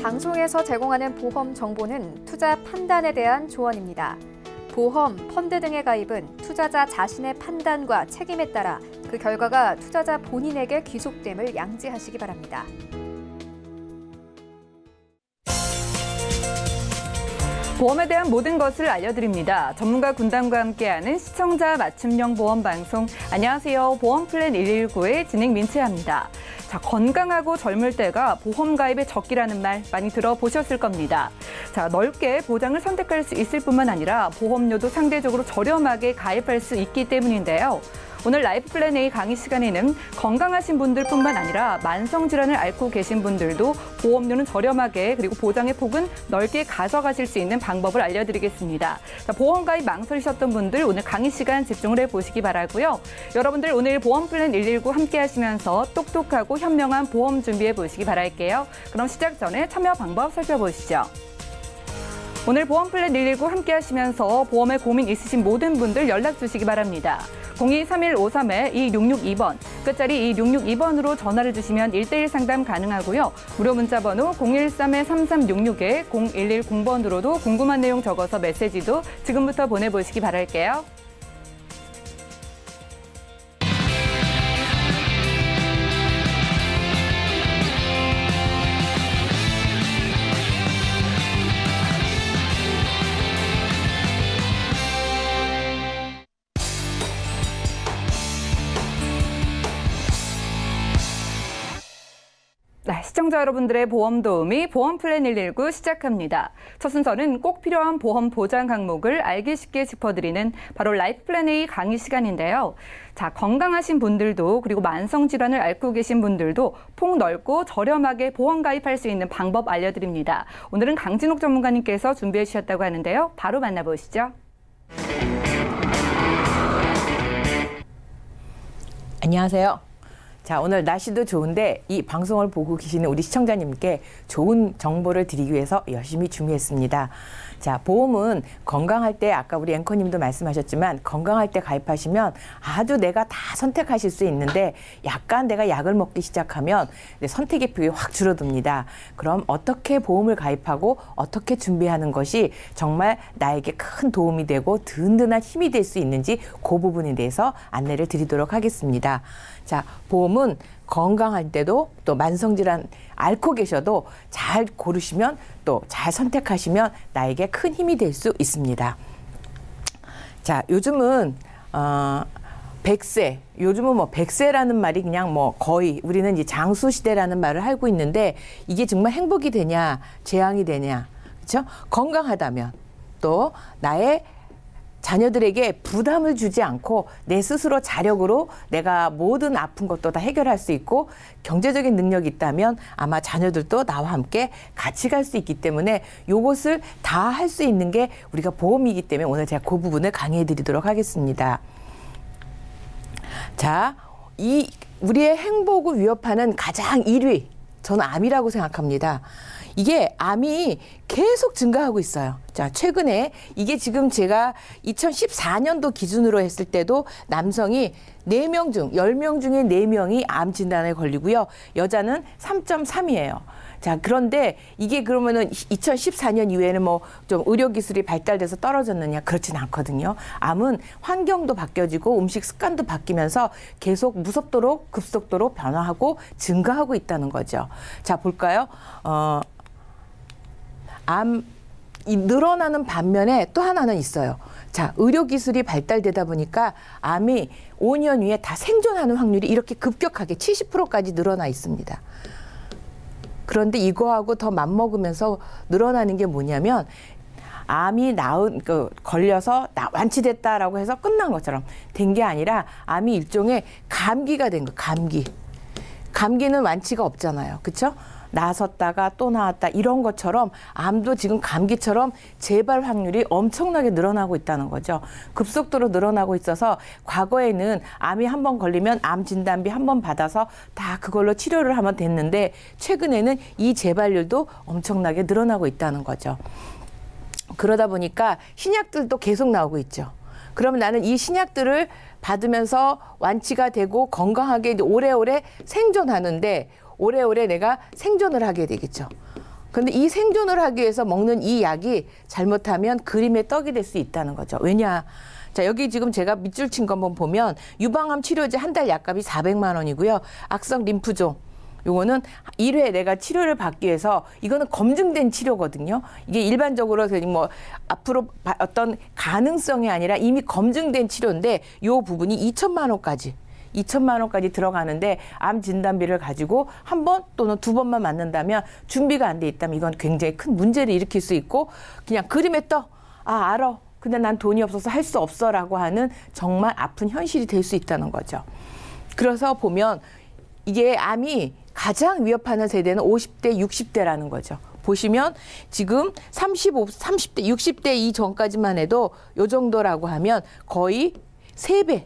방송에서 제공하는 보험 정보는 투자 판단에 대한 조언입니다. 보험, 펀드 등의 가입은 투자자 자신의 판단과 책임에 따라 그 결과가 투자자 본인에게 귀속됨을 양지하시기 바랍니다. 보험에 대한 모든 것을 알려드립니다. 전문가 군단과 함께하는 시청자 맞춤형 보험 방송. 안녕하세요. 보험플랜 119의 진행 민채합니다. 자, 건강하고 젊을 때가 보험 가입의 적기라는 말 많이 들어보셨을 겁니다. 자, 넓게 보장을 선택할 수 있을 뿐만 아니라 보험료도 상대적으로 저렴하게 가입할 수 있기 때문인데요. 오늘 라이프플랜 A 강의 시간에는 건강하신 분들뿐만 아니라 만성질환을 앓고 계신 분들도 보험료는 저렴하게 그리고 보장의 폭은 넓게 가져가실 수 있는 방법을 알려드리겠습니다. 자, 보험 가입 망설이셨던 분들 오늘 강의 시간 집중을 해보시기 바라고요. 여러분들 오늘 보험플랜 119 함께 하시면서 똑똑하고 현명한 보험 준비해 보시기 바랄게요. 그럼 시작 전에 참여 방법 살펴보시죠. 오늘 보험플랜 119 함께 하시면서 보험에 고민 있으신 모든 분들 연락 주시기 바랍니다. 023153-2662번, 끝자리 2662번으로 전화를 주시면 1:1 상담 가능하고요. 무료 문자번호 013-3366-0110번으로도 궁금한 내용 적어서 메시지도 지금부터 보내보시기 바랄게요. 네, 시청자 여러분들의 보험 도우미 보험플랜 119 시작합니다. 첫 순서는 꼭 필요한 보험 보장 항목을 알기 쉽게 짚어드리는 바로 라이프플랜 A 강의 시간인데요. 자, 건강하신 분들도 그리고 만성질환을 앓고 계신 분들도 폭넓고 저렴하게 보험 가입할 수 있는 방법 알려드립니다. 오늘은 강진옥 전문가님께서 준비해 주셨다고 하는데요. 바로 만나보시죠. 안녕하세요. 자, 오늘 날씨도 좋은데 이 방송을 보고 계시는 우리 시청자님께 좋은 정보를 드리기 위해서 열심히 준비했습니다. 자, 보험은 건강할 때 아까 우리 앵커님도 말씀하셨지만 건강할 때 가입하시면 아주 내가 다 선택하실 수 있는데 약간 내가 약을 먹기 시작하면 선택의 폭이 확 줄어듭니다. 그럼 어떻게 보험을 가입하고 어떻게 준비하는 것이 정말 나에게 큰 도움이 되고 든든한 힘이 될 수 있는지 그 부분에 대해서 안내를 드리도록 하겠습니다. 자, 보험은 건강할 때도 또 만성질환 앓고 계셔도 잘 고르시면 또 잘 선택하시면 나에게 큰 힘이 될 수 있습니다. 자, 요즘은 100세, 요즘은 뭐 100세라는 말이 그냥 뭐 거의 우리는 이제 장수시대라는 말을 알고 있는데 이게 정말 행복이 되냐, 재앙이 되냐, 그렇죠? 건강하다면 또 나의 자녀들에게 부담을 주지 않고 내 스스로 자력으로 내가 모든 아픈 것도 다 해결할 수 있고 경제적인 능력이 있다면 아마 자녀들도 나와 함께 같이 갈 수 있기 때문에 이것을 다 할 수 있는 게 우리가 보험이기 때문에 오늘 제가 그 부분을 강의해 드리도록 하겠습니다. 자, 이 우리의 행복을 위협하는 가장 1위, 저는 암이라고 생각합니다. 이게 암이 계속 증가하고 있어요. 자, 최근에 이게 지금 제가 2014년도 기준으로 했을 때도 남성이 4명 중 10명 중에 4명이 암 진단에 걸리고요. 여자는 3.3이에요. 자, 그런데 이게 그러면은 2014년 이후에는 뭐 좀 의료기술이 발달돼서 떨어졌느냐? 그렇진 않거든요. 암은 환경도 바뀌어지고 음식 습관도 바뀌면서 계속 무섭도록 급속도로 변화하고 증가하고 있다는 거죠. 자, 볼까요? 이 늘어나는 반면에 또 하나는 있어요. 자, 의료기술이 발달되다 보니까 암이 5년 후에 다 생존하는 확률이 이렇게 급격하게 70%까지 늘어나 있습니다. 그런데 이거하고 더 맞먹으면서 늘어나는 게 뭐냐면 암이 걸려서 완치됐다라고 해서 끝난 것처럼 된 게 아니라 암이 일종의 감기가 된 거, 감기. 감기는 완치가 없잖아요. 그렇죠? 나섰다가 또 나왔다 이런 것처럼 암도 지금 감기처럼 재발 확률이 엄청나게 늘어나고 있다는 거죠. 급속도로 늘어나고 있어서 과거에는 암이 한 번 걸리면 암 진단비 한 번 받아서 다 그걸로 치료를 하면 됐는데 최근에는 이 재발률도 엄청나게 늘어나고 있다는 거죠. 그러다 보니까 신약들도 계속 나오고 있죠. 그러면 나는 이 신약들을 받으면서 완치가 되고 건강하게 오래오래 생존하는데 오래오래 내가 생존을 하게 되겠죠. 근데 이 생존을 하기 위해서 먹는 이 약이 잘못하면 그림의 떡이 될 수 있다는 거죠. 왜냐? 자, 여기 지금 제가 밑줄 친 거 한번 보면 유방암 치료제 한 달 약값이 400만 원이고요. 악성 림프종. 요거는 1회 내가 치료를 받기 위해서 이거는 검증된 치료거든요. 이게 일반적으로 뭐 앞으로 어떤 가능성이 아니라 이미 검증된 치료인데 요 부분이 2천만 원까지 들어가는데 암 진단비를 가지고 한 번 또는 두 번만 맞는다면 준비가 안 돼 있다면 이건 굉장히 큰 문제를 일으킬 수 있고 그냥 그림에 떠. 아, 알아. 근데 난 돈이 없어서 할 수 없어라고 하는 정말 아픈 현실이 될 수 있다는 거죠. 그래서 보면 이게 암이 가장 위협하는 세대는 50대, 60대라는 거죠. 보시면 지금 30대, 60대 이전까지만 해도 요 정도라고 하면 거의 3배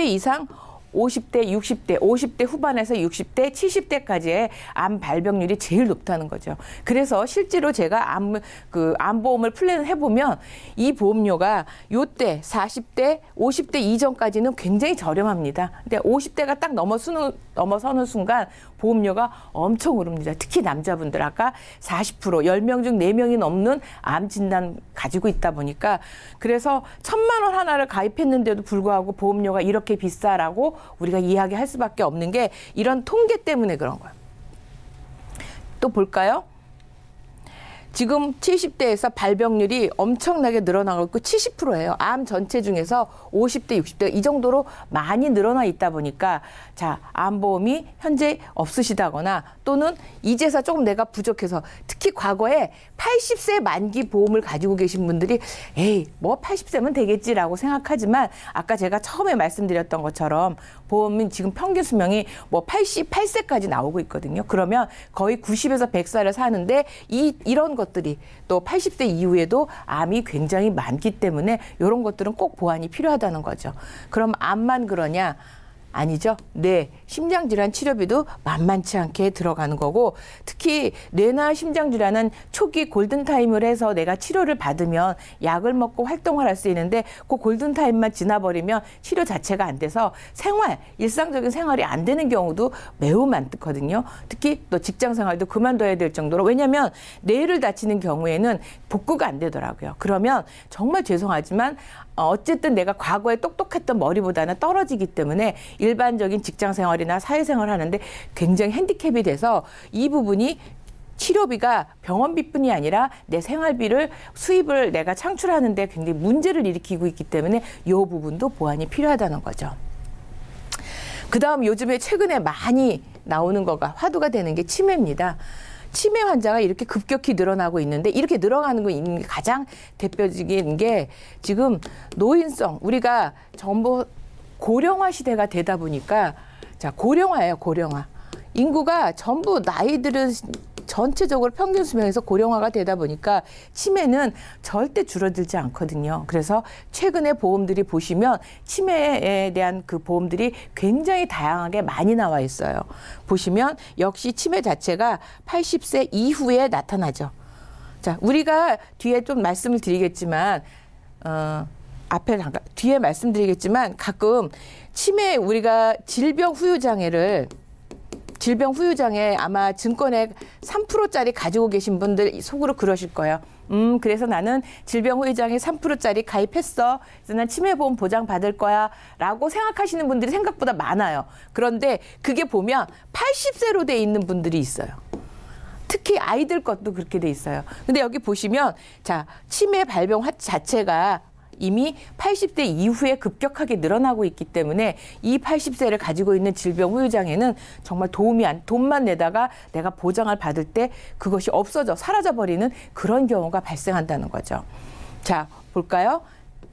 이상 50대, 60대, 50대 후반에서 60대, 70대까지의 암 발병률이 제일 높다는 거죠. 그래서 실제로 제가 암보험을 플랜을 해보면 이 보험료가 요때 40대, 50대 이전까지는 굉장히 저렴합니다. 근데 50대가 딱 넘어서는 순간 보험료가 엄청 오릅니다. 특히 남자분들 아까 40% 10명 중 4명이 넘는 암 진단 가지고 있다 보니까 그래서 1,000만 원 하나를 가입했는데도 불구하고 보험료가 이렇게 비싸라고 우리가 이야기할 수밖에 없는 게 이런 통계 때문에 그런 거예요. 또 볼까요? 지금 70대에서 발병률이 엄청나게 늘어나고 있고 70%예요. 암 전체 중에서 50대, 60대 이 정도로 많이 늘어나 있다 보니까 자, 암보험이 현재 없으시다거나 또는 이제서 조금 내가 부족해서 특히 과거에 80세 만기 보험을 가지고 계신 분들이 에이, 뭐 80세면 되겠지라고 생각하지만 아까 제가 처음에 말씀드렸던 것처럼 보험은 지금 평균 수명이 뭐 88세까지 나오고 있거든요. 그러면 거의 90에서 100살을 사는데 이런 것들이 또 80세 이후에도 암이 굉장히 많기 때문에 이런 것들은 꼭 보완이 필요하다는 거죠. 그럼 암만 그러냐? 아니죠. 네, 심장질환 치료비도 만만치 않게 들어가는 거고 특히 뇌나 심장질환은 초기 골든타임을 해서 내가 치료를 받으면 약을 먹고 활동을 할 수 있는데 그 골든타임만 지나버리면 치료 자체가 안 돼서 일상적인 생활이 안 되는 경우도 매우 많거든요. 특히 또 직장 생활도 그만둬야 될 정도로 왜냐하면 뇌를 다치는 경우에는 복구가 안 되더라고요. 그러면 정말 죄송하지만 어쨌든 내가 과거에 똑똑했던 머리보다는 떨어지기 때문에 일반적인 직장 생활이나 사회생활을 하는데 굉장히 핸디캡이 돼서 이 부분이 치료비가 병원비뿐이 아니라 내 생활비를 수입을 내가 창출하는데 굉장히 문제를 일으키고 있기 때문에 이 부분도 보완이 필요하다는 거죠. 그다음 요즘에 최근에 많이 나오는 거가 화두가 되는 게 치매입니다. 치매 환자가 이렇게 급격히 늘어나고 있는데 이렇게 늘어가는 거 가장 대표적인 게 지금 노인성 우리가 전부 고령화 시대가 되다 보니까 자 고령화예요. 고령화. 인구가 전부 나이들은 전체적으로 평균 수명에서 고령화가 되다 보니까 치매는 절대 줄어들지 않거든요. 그래서 최근에 보험들이 보시면 치매에 대한 그 보험들이 굉장히 다양하게 많이 나와 있어요. 보시면 역시 치매 자체가 80세 이후에 나타나죠. 자, 우리가 뒤에 좀 말씀을 드리겠지만 뒤에 말씀드리겠지만 가끔 치매 우리가 질병 후유장애 아마 증권액 3%짜리 가지고 계신 분들 속으로 그러실 거예요. 그래서 나는 질병 후유장애 3%짜리 가입했어. 그래서 난 치매보험 보장 받을 거야. 라고 생각하시는 분들이 생각보다 많아요. 그런데 그게 보면 80세로 돼 있는 분들이 있어요. 특히 아이들 것도 그렇게 돼 있어요. 근데 여기 보시면 자, 치매 발병 자체가 이미 80대 이후에 급격하게 늘어나고 있기 때문에 이 80세를 가지고 있는 질병 후유장애는 정말 돈만 내다가 내가 보장을 받을 때 그것이 사라져버리는 그런 경우가 발생한다는 거죠. 자, 볼까요?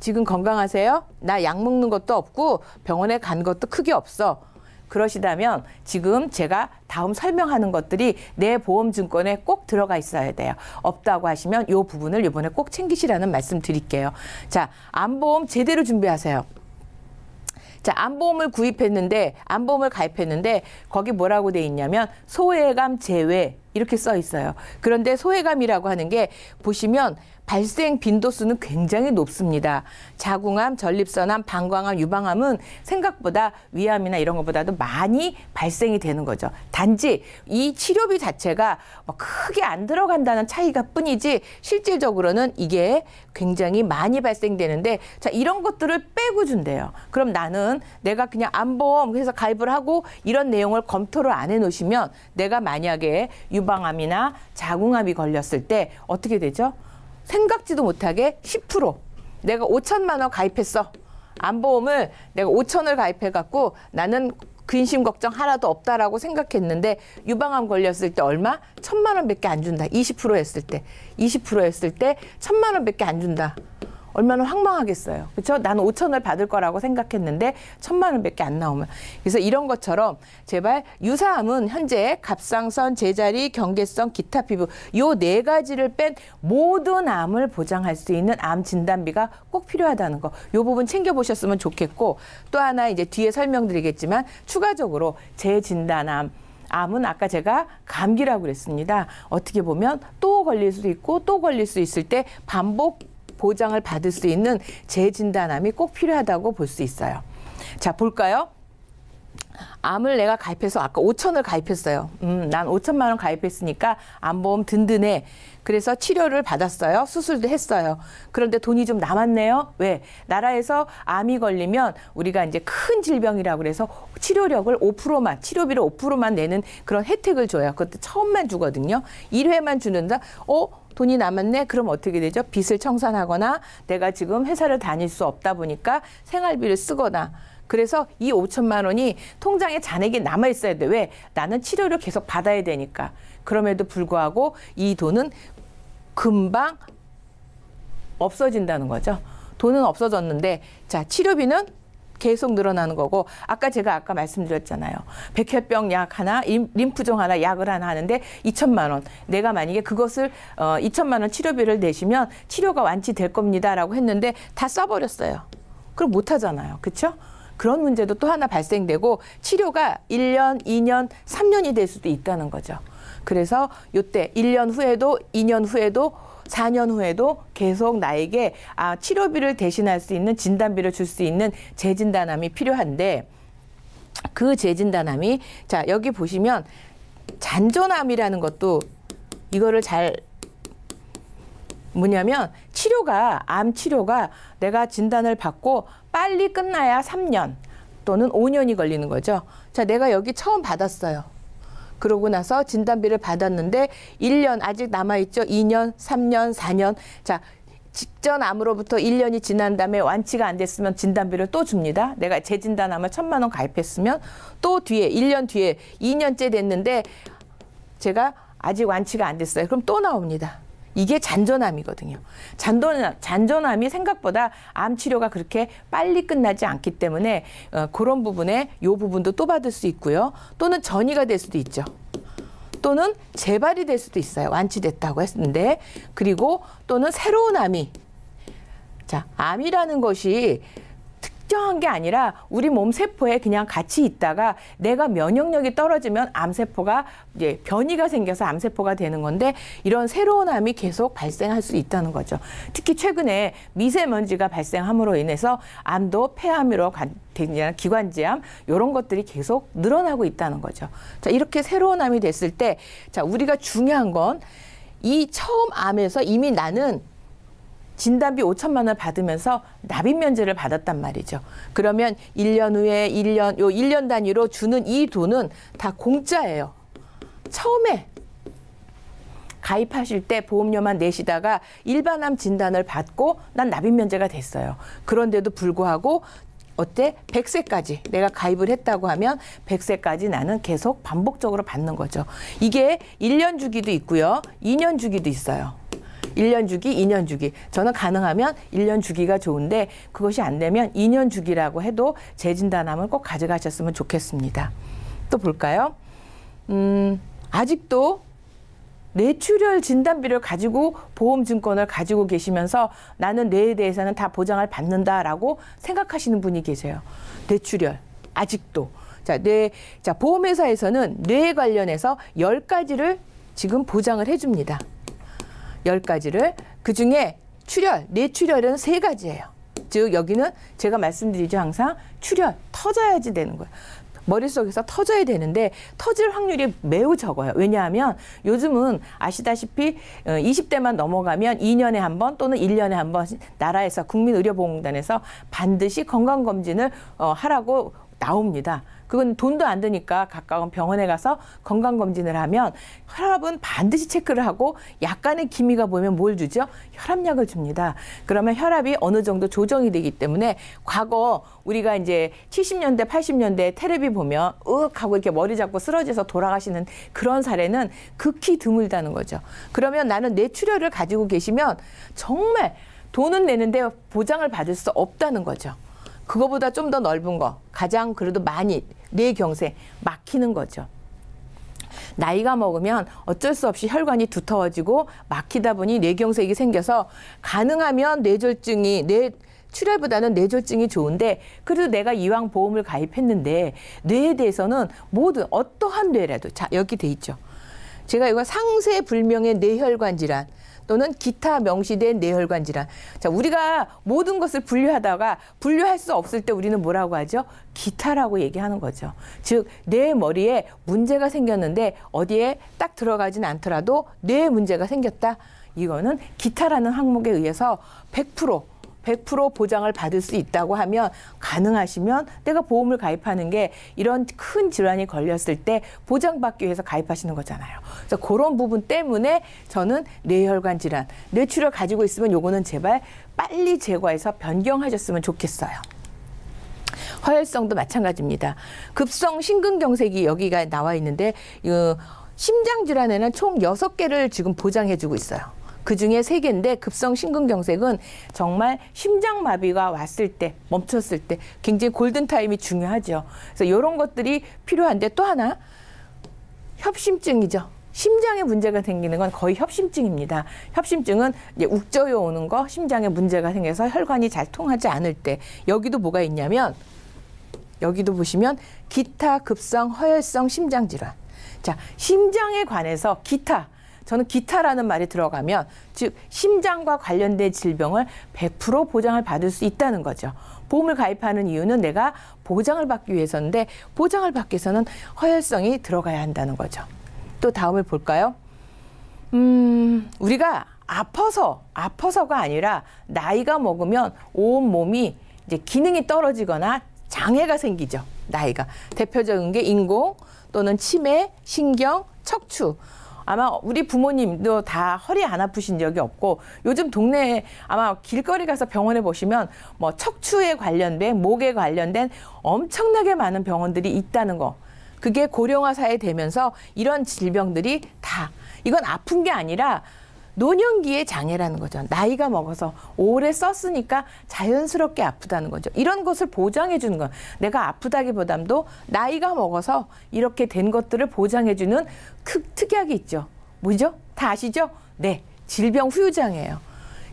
지금 건강하세요? 나 약 먹는 것도 없고 병원에 간 것도 크게 없어. 그러시다면 지금 제가 다음 설명하는 것들이 내 보험증권에 꼭 들어가 있어야 돼요. 없다고 하시면 이 부분을 이번에 꼭 챙기시라는 말씀 드릴게요. 자, 암보험 제대로 준비하세요. 자, 암보험을 가입했는데 거기 뭐라고 돼 있냐면 소외감 제외 이렇게 써 있어요. 그런데 소외감이라고 하는 게 보시면 발생 빈도수는 굉장히 높습니다. 자궁암, 전립선암, 방광암, 유방암은 생각보다 위암이나 이런 것보다도 많이 발생이 되는 거죠. 단지 이 치료비 자체가 크게 안 들어간다는 차이가 뿐이지 실질적으로는 이게 굉장히 많이 발생되는데, 자, 이런 것들을 빼고 준대요. 그럼 나는 내가 그냥 암보험 해서 가입을 하고 이런 내용을 검토를 안 해놓으시면 내가 만약에 유방암이나 자궁암이 걸렸을 때 어떻게 되죠? 생각지도 못하게 10% 내가 5천만 원 가입했어. 암보험을 내가 5천을 가입해갖고 나는 근심 걱정 하나도 없다라고 생각했는데 유방암 걸렸을 때 얼마? 1,000만 원밖에 안 준다. 20% 했을 때. 20% 했을 때 1,000만 원밖에 안 준다. 얼마나 황망하겠어요. 그렇죠? 나는 5천을 받을 거라고 생각했는데 1,000만 원밖에 안 나오면. 그래서 이런 것처럼 제발 유사암은 현재 갑상선, 제자리, 경계성, 기타 피부 요 4가지를 뺀 모든 암을 보장할 수 있는 암 진단비가 꼭 필요하다는 거. 요 부분 챙겨보셨으면 좋겠고, 또 하나 이제 뒤에 설명드리겠지만 추가적으로 재진단암. 암은 아까 제가 감기라고 그랬습니다. 어떻게 보면 또 걸릴 수도 있고 또 걸릴 수 있을 때 반복 보장을 받을 수 있는 재진단암이 꼭 필요하다고 볼 수 있어요. 자, 볼까요? 암을 내가 가입해서 아까 5천을 가입했어요. 난 5천만 원 가입했으니까 암보험 든든해. 그래서 치료를 받았어요. 수술도 했어요. 그런데 돈이 좀 남았네요. 왜? 나라에서 암이 걸리면 우리가 이제 큰 질병이라고 그래서 치료력을 5%만, 치료비를 5%만 내는 그런 혜택을 줘요. 그것도 처음만 주거든요. 1회만 주는다. 돈이 남았네? 그럼 어떻게 되죠? 빚을 청산하거나 내가 지금 회사를 다닐 수 없다 보니까 생활비를 쓰거나, 그래서 이 5천만 원이 통장에 잔액이 남아 있어야 돼. 왜? 나는 치료를 계속 받아야 되니까. 그럼에도 불구하고 이 돈은 금방 없어진다는 거죠. 돈은 없어졌는데, 자, 치료비는 계속 늘어나는 거고, 제가 아까 말씀드렸잖아요. 백혈병 약 하나, 림프종 하나, 약을 하나 하는데 2천만 원. 내가 만약에 그것을 2천만 원 치료비를 내시면 치료가 완치될 겁니다라고 했는데 다 써버렸어요. 그럼 못 하잖아요. 그렇죠? 그런 문제도 또 하나 발생되고 치료가 1년, 2년, 3년이 될 수도 있다는 거죠. 그래서 이때 1년 후에도 2년 후에도 4년 후에도 계속 나에게 치료비를 대신할 수 있는 진단비를 줄 수 있는 재진단암이 필요한데, 그 재진단암이, 자, 여기 보시면 잔존암이라는 것도 이거를 잘 뭐냐면 암 치료가 내가 진단을 받고 빨리 끝나야 3년 또는 5년이 걸리는 거죠. 자, 내가 여기 처음 받았어요. 그러고 나서 진단비를 받았는데 1년 아직 남아있죠. 2년, 3년, 4년. 자, 직전 암으로부터 1년이 지난 다음에 완치가 안 됐으면 진단비를 또 줍니다. 내가 재진단암을 1,000만 원 가입했으면 또 뒤에 1년 뒤에 2년째 됐는데 제가 아직 완치가 안 됐어요. 그럼 또 나옵니다. 이게 잔존암이거든요. 잔존암이 생각보다 암 치료가 그렇게 빨리 끝나지 않기 때문에 그런 부분에 이 부분도 또 받을 수 있고요. 또는 전이가 될 수도 있죠. 또는 재발이 될 수도 있어요. 완치됐다고 했는데. 그리고 또는 새로운 암이. 자, 암이라는 것이 특정한 게 아니라 우리 몸 세포에 그냥 같이 있다가 내가 면역력이 떨어지면 암세포가 이제 변이가 생겨서 암세포가 되는 건데, 이런 새로운 암이 계속 발생할 수 있다는 거죠. 특히 최근에 미세먼지가 발생함으로 인해서 암도 폐암으로 기관지암 이런 것들이 계속 늘어나고 있다는 거죠. 자, 이렇게 새로운 암이 됐을 때, 자, 우리가 중요한 건 이 처음 암에서 이미 나는 진단비 5천만 원을 받으면서 납입 면제를 받았단 말이죠. 그러면 1년 후에 1년 단위로 주는 이 돈은 다 공짜예요. 처음에 가입하실 때 보험료만 내시다가 일반암 진단을 받고 난 납입 면제가 됐어요. 그런데도 불구하고 어때? 100세까지 내가 가입을 했다고 하면 100세까지 나는 계속 반복적으로 받는 거죠. 이게 1년 주기도 있고요. 2년 주기도 있어요. 1년 주기, 2년 주기. 저는 가능하면 1년 주기가 좋은데 그것이 안 되면 2년 주기라고 해도 재진단암을 꼭 가져가셨으면 좋겠습니다. 또 볼까요? 아직도 뇌출혈 진단비를 가지고 보험증권을 가지고 계시면서 나는 뇌에 대해서는 다 보장을 받는다라고 생각하시는 분이 계세요. 뇌출혈 아직도. 자, 보험회사에서는 뇌에 관련해서 10가지를 지금 보장을 해줍니다. 10가지를. 그중에 출혈, 뇌출혈은 3가지예요. 즉 여기는 제가 말씀드리죠. 항상 출혈, 터져야지 되는 거예요. 머릿속에서 터져야 되는데 터질 확률이 매우 적어요. 왜냐하면 요즘은 아시다시피 20대만 넘어가면 2년에 한 번 또는 1년에 한 번 나라에서 국민의료보험공단에서 반드시 건강검진을 하라고 나옵니다. 그건 돈도 안 드니까 가까운 병원에 가서 건강검진을 하면 혈압은 반드시 체크를 하고 약간의 기미가 보이면 뭘 주죠? 혈압약을 줍니다. 그러면 혈압이 어느 정도 조정이 되기 때문에 과거 우리가 이제 70년대, 80년대 텔레비 보면 하고 이렇게 머리 잡고 쓰러져서 돌아가시는 그런 사례는 극히 드물다는 거죠. 그러면 나는 뇌출혈을 가지고 계시면 정말 돈은 내는데 보장을 받을 수 없다는 거죠. 그거보다 좀 더 넓은 거, 가장 그래도 많이 뇌경색 막히는 거죠. 나이가 먹으면 어쩔 수 없이 혈관이 두터워지고 막히다 보니 뇌경색이 생겨서 가능하면 출혈보다는 뇌졸중이 좋은데 그래도 내가 이왕 보험을 가입했는데 뇌에 대해서는 모든 어떠한 뇌라도 자 여기 돼 있죠. 제가 이거 상세불명의 뇌혈관 질환 또는 기타 명시된 뇌혈관 질환. 자, 우리가 모든 것을 분류하다가 분류할 수 없을 때 우리는 뭐라고 하죠? 기타라고 얘기하는 거죠. 즉, 뇌 머리에 문제가 생겼는데 어디에 딱 들어가진 않더라도 뇌에 문제가 생겼다. 이거는 기타라는 항목에 의해서 100% 보장을 받을 수 있다고 하면 가능하시면 내가 보험을 가입하는 게 이런 큰 질환이 걸렸을 때 보장받기 위해서 가입하시는 거잖아요. 그래서 그런 부분 때문에 저는 뇌혈관 질환, 뇌출혈 가지고 있으면 요거는 제발 빨리 제거해서 변경하셨으면 좋겠어요. 허혈성도 마찬가지입니다. 급성 심근경색이 여기가 나와 있는데 심장 질환에는 총 6개를 지금 보장해주고 있어요. 그중에 3개인데 급성 심근경색은 정말 심장마비가 왔을 때, 멈췄을 때 굉장히 골든타임이 중요하죠. 그래서 이런 것들이 필요한데 또 하나 협심증이죠. 심장에 문제가 생기는 건 거의 협심증입니다. 협심증은 이제 욱져요 오는 거, 심장에 문제가 생겨서 혈관이 잘 통하지 않을 때 여기도 뭐가 있냐면 여기도 보시면 기타 급성 허혈성 심장질환. 자, 심장에 관해서 기타. 저는 기타라는 말이 들어가면 즉 심장과 관련된 질병을 100% 보장을 받을 수 있다는 거죠. 보험을 가입하는 이유는 내가 보장을 받기 위해서인데 보장을 받기 위해서는 허혈성이 들어가야 한다는 거죠. 또 다음을 볼까요? 우리가 아파서가 아니라 나이가 먹으면 온 몸이 이제 기능이 떨어지거나 장애가 생기죠. 나이가. 대표적인 게 인공 또는 치매, 신경, 척추. 아마 우리 부모님도 다 허리 안 아프신 적이 없고 요즘 동네에 아마 길거리 가서 병원에 보시면 뭐 척추에 관련된 목에 관련된 엄청나게 많은 병원들이 있다는 거. 그게 고령화 사회 되면서 이런 질병들이 다 이건 아픈 게 아니라 노년기의 장애라는 거죠. 나이가 먹어서 오래 썼으니까 자연스럽게 아프다는 거죠. 이런 것을 보장해 주는 건 내가 아프다기보담도 나이가 먹어서 이렇게 된 것들을 보장해 주는 특약이 있죠. 뭐죠? 다 아시죠? 네, 질병 후유장애예요.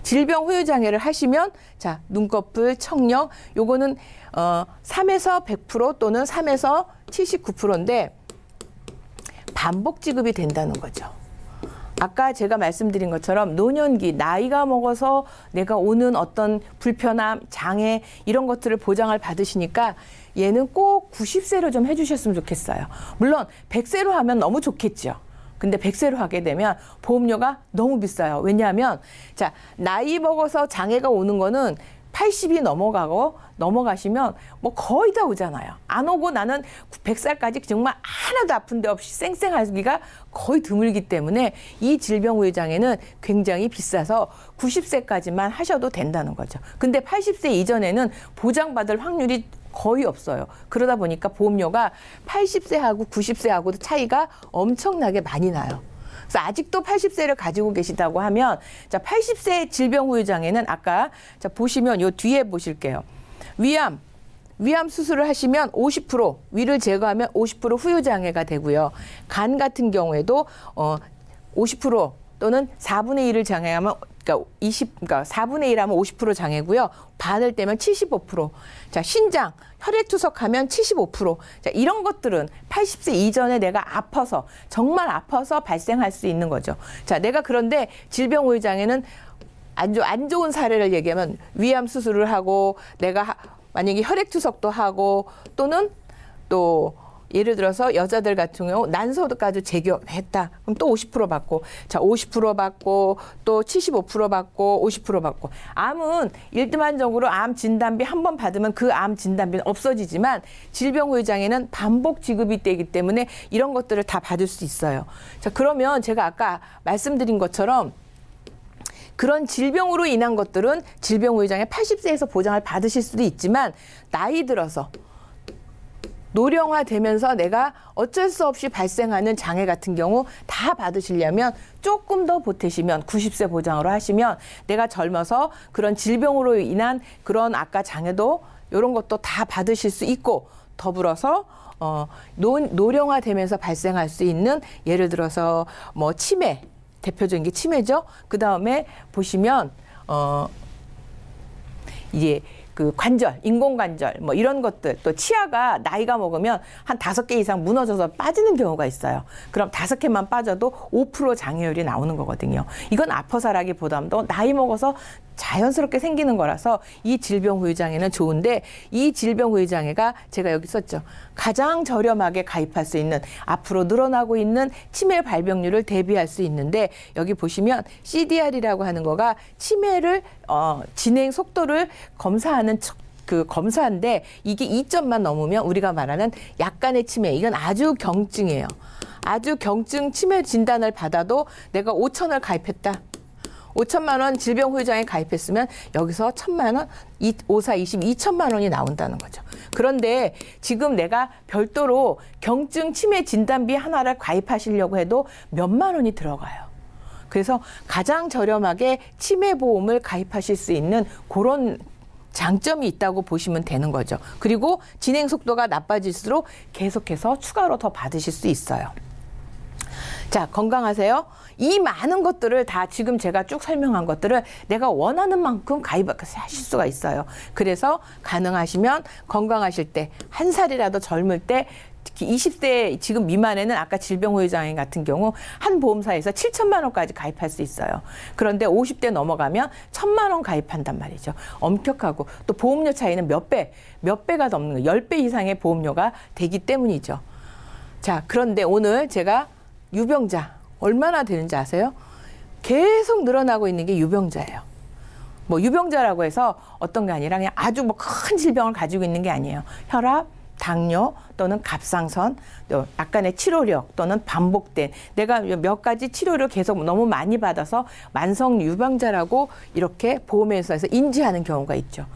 질병 후유장애를 하시면 자, 눈꺼풀, 청력 요거는 3에서 100% 또는 3에서 79%인데 반복 지급이 된다는 거죠. 아까 제가 말씀드린 것처럼 노년기, 나이가 먹어서 내가 오는 어떤 불편함, 장애 이런 것들을 보장을 받으시니까 얘는 꼭 90세로 좀 해주셨으면 좋겠어요. 물론 100세로 하면 너무 좋겠죠. 근데 100세로 하게 되면 보험료가 너무 비싸요. 왜냐하면 자, 나이 먹어서 장애가 오는 거는 80이 넘어가시면 뭐 거의 다 오잖아요. 안 오고 나는 100살까지 정말 하나도 아픈 데 없이 쌩쌩하기가 거의 드물기 때문에 이 질병 후유장애는 굉장히 비싸서 90세까지만 하셔도 된다는 거죠. 근데 80세 이전에는 보장받을 확률이 거의 없어요. 그러다 보니까 보험료가 80세하고 90세하고도 차이가 엄청나게 많이 나요. 그래서 아직도 80세를 가지고 계시다고 하면 자 80세 질병 후유장애는 아까 자 보시면 요 뒤에 보실게요. 위암 수술을 하시면 50% 위를 제거하면 50% 후유장애가 되고요. 간 같은 경우에도 50% 또는 4분의 1을 장애하면 그러니까 그러니까 4분의 1 하면 50% 장애고요. 반을 떼면 75%. 자, 신장, 혈액투석하면 75%. 자, 이런 것들은 80세 이전에 내가 아파서, 정말 아파서 발생할 수 있는 거죠. 자, 내가 그런데 질병우려장애는 안 좋은 사례를 얘기하면 위암 수술을 하고 내가 만약에 혈액투석도 하고 또는 또 예를 들어서 여자들 같은 경우 난소까지 제거했다. 그럼 또 50% 받고, 자, 50% 받고, 또 75% 받고, 50% 받고. 암은 일반적으로 암 진단비 한 번 받으면 그 암 진단비는 없어지지만 질병후유장애는 반복 지급이 되기 때문에 이런 것들을 다 받을 수 있어요. 자, 그러면 제가 아까 말씀드린 것처럼 그런 질병으로 인한 것들은 질병후유장애 80세에서 보장을 받으실 수도 있지만 나이 들어서 노령화되면서 내가 어쩔 수 없이 발생하는 장애 같은 경우 다 받으시려면 조금 더 보태시면 90세 보장으로 하시면 내가 젊어서 그런 질병으로 인한 그런 아까 장애도 이런 것도 다 받으실 수 있고 더불어서 노령화되면서 발생할 수 있는 예를 들어서 뭐 치매, 대표적인 게 치매죠. 그 다음에 보시면 이제 그 관절, 인공관절 뭐 이런 것들 또 치아가 나이가 먹으면 한 5개 이상 무너져서 빠지는 경우가 있어요. 그럼 5개만 빠져도 5% 장애율이 나오는 거거든요. 이건 아파서라기보다도 나이 먹어서 자연스럽게 생기는 거라서 이 질병후유장애는 좋은데 이 질병후유장애가 제가 여기 썼죠. 가장 저렴하게 가입할 수 있는 앞으로 늘어나고 있는 치매 발병률을 대비할 수 있는데 여기 보시면 CDR이라고 하는 거가 치매를 진행 속도를 검사하는 그 검사인데 이게 2점만 넘으면 우리가 말하는 약간의 치매 이건 아주 경증이에요. 아주 경증 치매 진단을 받아도 내가 5천을 가입했다. 5천만 원 질병후유장애 가입했으면 여기서 1,000만 원, 5, 4, 20, 2천만 원이 나온다는 거죠. 그런데 지금 내가 별도로 경증 치매 진단비 하나를 가입하시려고 해도 몇만 원이 들어가요. 그래서 가장 저렴하게 치매 보험을 가입하실 수 있는 그런 장점이 있다고 보시면 되는 거죠. 그리고 진행 속도가 나빠질수록 계속해서 추가로 더 받으실 수 있어요. 자, 건강하세요. 이 많은 것들을 다 지금 제가 쭉 설명한 것들을 내가 원하는 만큼 가입하실 수가 있어요. 그래서 가능하시면 건강하실 때, 한 살이라도 젊을 때, 특히 20대 지금 미만에는 아까 질병후유장애 같은 경우 한 보험사에서 7천만 원까지 가입할 수 있어요. 그런데 50대 넘어가면 1,000만 원 가입한단 말이죠. 엄격하고 또 보험료 차이는 몇 배가 넘는 거예요. 10배 이상의 보험료가 되기 때문이죠. 자, 그런데 오늘 제가 유병자 얼마나 되는지 아세요? 계속 늘어나고 있는 게 유병자예요. 뭐 유병자라고 해서 어떤 게 아니라 그냥 아주 뭐 큰 질병을 가지고 있는 게 아니에요. 혈압, 당뇨 또는 갑상선, 또 약간의 치료력 또는 반복된 내가 몇 가지 치료를 계속 너무 많이 받아서 만성 유병자라고 이렇게 보험회사에서 인지하는 경우가 있죠.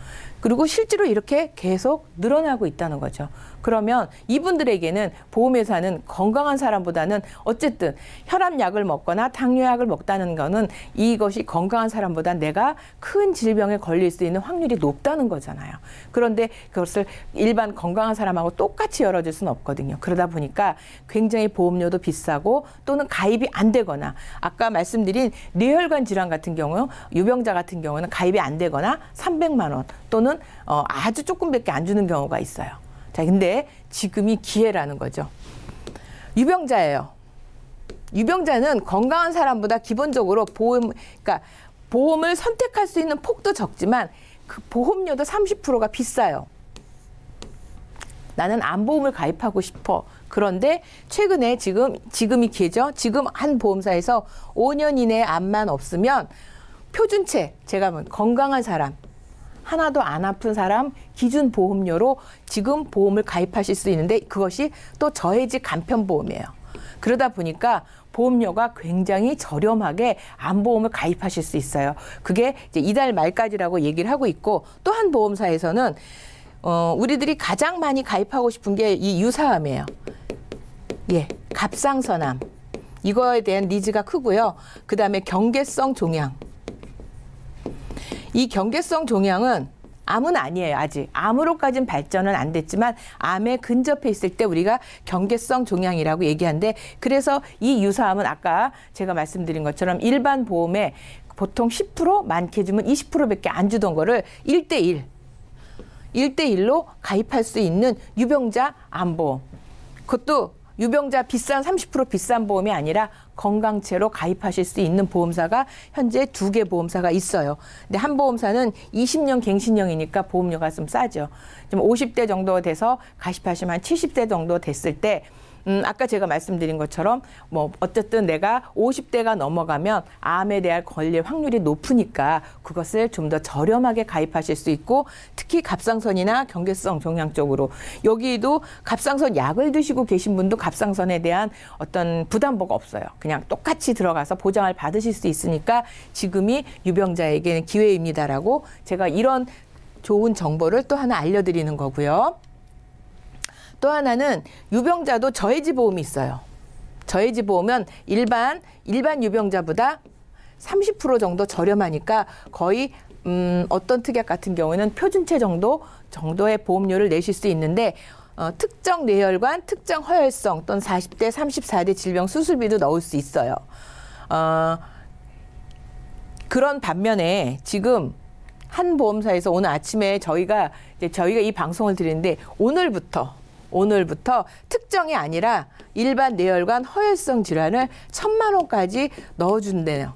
그리고 실제로 이렇게 계속 늘어나고 있다는 거죠. 그러면 이분들에게는 보험회사는 건강한 사람보다는 어쨌든 혈압약을 먹거나 당뇨약을 먹다는 거는 이것이 건강한 사람보다 내가 큰 질병에 걸릴 수 있는 확률이 높다는 거잖아요. 그런데 그것을 일반 건강한 사람하고 똑같이 열어줄 수는 없거든요. 그러다 보니까 굉장히 보험료도 비싸고 또는 가입이 안 되거나 아까 말씀드린 뇌혈관 질환 같은 경우 유병자 같은 경우는 가입이 안 되거나 300만 원 또는 아주 조금밖에 안 주는 경우가 있어요. 자, 근데 지금이 기회라는 거죠. 유병자예요. 유병자는 건강한 사람보다 기본적으로 그러니까 보험을 선택할 수 있는 폭도 적지만 그 보험료도 30%가 비싸요. 나는 암보험을 가입하고 싶어. 그런데 최근에 지금이 기회죠. 지금 한 보험사에서 5년 이내에 암만 없으면 표준체, 제가 보면 건강한 사람, 하나도 안 아픈 사람 기준 보험료로 지금 보험을 가입하실 수 있는데 그것이 또 저해지 간편보험이에요. 그러다 보니까 보험료가 굉장히 저렴하게 암보험을 가입하실 수 있어요. 그게 이제 이달 말까지라고 얘기를 하고 있고 또 한 보험사에서는 우리들이 가장 많이 가입하고 싶은 게 이 유사암이에요. 예, 갑상선암. 이거에 대한 니즈가 크고요. 그 다음에 경계성 종양. 이 경계성 종양은 암은 아니에요. 아직 암으로까지는 발전은 안 됐지만 암에 근접해 있을 때 우리가 경계성 종양이라고 얘기하는데, 그래서 이 유사암은 아까 제가 말씀드린 것처럼 일반 보험에 보통 10% 많게 주면 20%밖에 안 주던 거를 1대1로 가입할 수 있는 유병자 암보험. 그것도 유병자 비싼 30% 비싼 보험이 아니라 건강체로 가입하실 수 있는 보험사가 현재 2개 보험사가 있어요. 근데 한 보험사는 20년 갱신형이니까 보험료가 좀 싸죠. 좀 50대 정도 돼서 가입하시면 한 70대 정도 됐을 때 아까 제가 말씀드린 것처럼 뭐 어쨌든 내가 50대가 넘어가면 암에 대한 걸릴 확률이 높으니까 그것을 좀 더 저렴하게 가입하실 수 있고, 특히 갑상선이나 경계성 종양 쪽으로 여기도 갑상선 약을 드시고 계신 분도 갑상선에 대한 어떤 부담보가 없어요. 그냥 똑같이 들어가서 보장을 받으실 수 있으니까 지금이 유병자에게는 기회입니다라고 제가 이런 좋은 정보를 또 하나 알려드리는 거고요. 또 하나는 유병자도 저해지 보험이 있어요. 저해지 보험은 일반 유병자보다 30% 정도 저렴하니까 거의 어떤 특약 같은 경우에는 표준체 정도의 보험료를 내실 수 있는데, 특정 뇌혈관, 특정 허혈성 또는 40대, 34대 질병 수술비도 넣을 수 있어요. 그런 반면에 지금 한 보험사에서 오늘 아침에 저희가 이 방송을 드리는데 오늘부터 특정이 아니라 일반 뇌혈관 허혈성 질환을 1,000만 원까지 넣어준대요.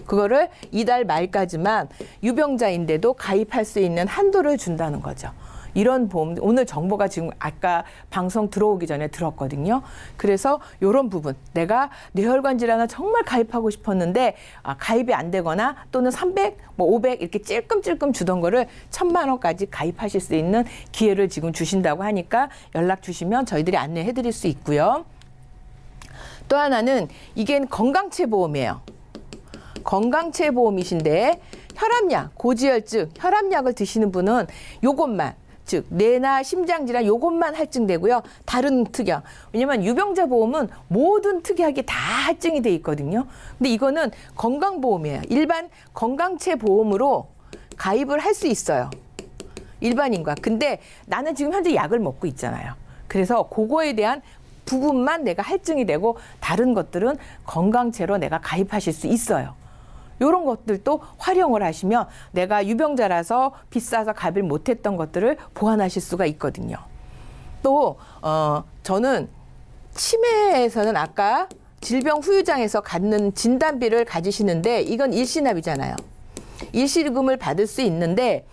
그거를 이달 말까지만 유병자인데도 가입할 수 있는 한도를 준다는 거죠. 이런 보험, 오늘 정보가 지금 아까 방송 들어오기 전에 들었거든요. 그래서 이런 부분, 내가 뇌혈관 질환을 정말 가입하고 싶었는데 가입이 안 되거나 또는 300, 500 이렇게 찔끔찔끔 주던 거를 1,000만 원까지 가입하실 수 있는 기회를 지금 주신다고 하니까 연락 주시면 저희들이 안내해 드릴 수 있고요. 또 하나는 이게 건강체 보험이에요. 건강체 보험이신데 혈압약, 고지혈증, 혈압약을 드시는 분은 요것만, 즉 뇌나 심장질환 요것만 할증되고요. 다른 특약, 왜냐면 유병자 보험은 모든 특약이 다 할증이 돼 있거든요. 근데 이거는 건강보험이에요. 일반 건강체 보험으로 가입을 할 수 있어요. 일반인과. 근데 나는 지금 현재 약을 먹고 있잖아요. 그래서 그거에 대한 부분만 내가 할증이 되고 다른 것들은 건강체로 내가 가입하실 수 있어요. 이런 것들도 활용을 하시면 내가 유병자라서 비싸서 가입을 못했던 것들을 보완하실 수가 있거든요. 또 저는 치매에서는 아까 질병 후유장에서 갖는 진단비를 가지시는데 이건 일시납이잖아요. 일시금을 받을 수 있는데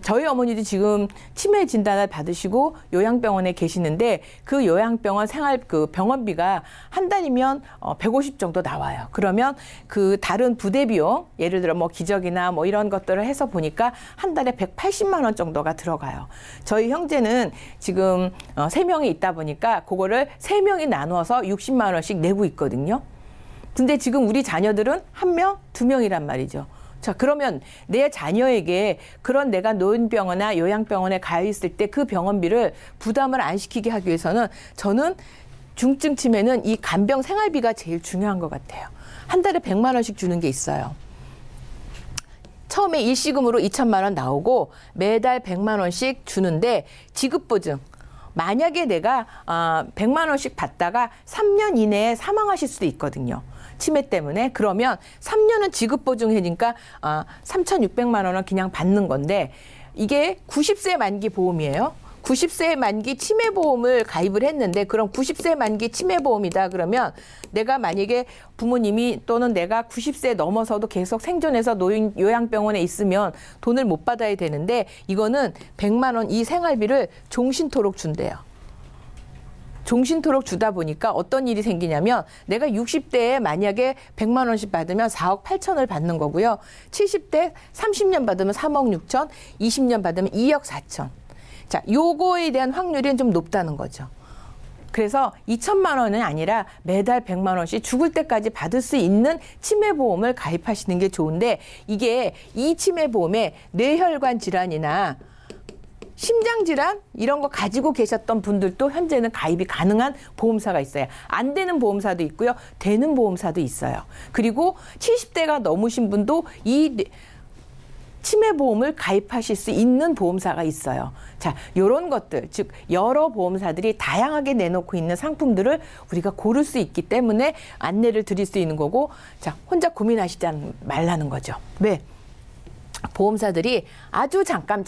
저희 어머니도 지금 치매 진단을 받으시고 요양병원에 계시는데 그 요양병원 그 병원비가 한 달이면 150 정도 나와요. 그러면 그 다른 부대 비용, 예를 들어 뭐 기저귀나 뭐 이런 것들을 해서 보니까 한 달에 180만 원 정도가 들어가요. 저희 형제는 지금 3명이 있다 보니까 그거를 3명이 나누어서 60만 원씩 내고 있거든요. 근데 지금 우리 자녀들은 1명, 2명이란 말이죠. 자, 그러면 내 자녀에게 그런 내가 노인병원이나 요양병원에 가 있을 때 그 병원비를 부담을 안 시키게 하기 위해서는 저는 중증 치매는 이 간병 생활비가 제일 중요한 것 같아요. 한 달에 100만 원씩 주는 게 있어요. 처음에 일시금으로 2,000만 원 나오고 매달 100만 원씩 주는데 지급보증. 만약에 내가 100만 원씩 받다가 3년 이내에 사망하실 수도 있거든요. 치매 때문에. 그러면 3년은 지급보증이니까 3,600만 원은 그냥 받는 건데 이게 90세 만기 보험이에요. 90세 만기 치매보험을 가입을 했는데 그럼 90세 만기 치매보험이다 그러면 내가 만약에 부모님이 또는 내가 90세 넘어서도 계속 생존해서 노인 요양병원에 있으면 돈을 못 받아야 되는데 이거는 100만 원 이 생활비를 종신토록 준대요. 종신토록 주다 보니까 어떤 일이 생기냐면 내가 60대에 만약에 100만 원씩 받으면 4억 8천을 받는 거고요. 70대 30년 받으면 3억 6천, 20년 받으면 2억 4천. 자, 요거에 대한 확률이 좀 높다는 거죠. 그래서 2천만 원은 아니라 매달 100만 원씩 죽을 때까지 받을 수 있는 치매보험을 가입하시는 게 좋은데 이게 이 치매보험에 뇌혈관 질환이나 심장질환 이런 거 가지고 계셨던 분들도 현재는 가입이 가능한 보험사가 있어요. 안 되는 보험사도 있고요. 되는 보험사도 있어요. 그리고 70대가 넘으신 분도 이 치매보험을 가입하실 수 있는 보험사가 있어요. 자, 요런 것들, 즉 여러 보험사들이 다양하게 내놓고 있는 상품들을 우리가 고를 수 있기 때문에 안내를 드릴 수 있는 거고, 자, 혼자 고민하시지 말라는 거죠. 왜? 보험사들이 아주 잠깐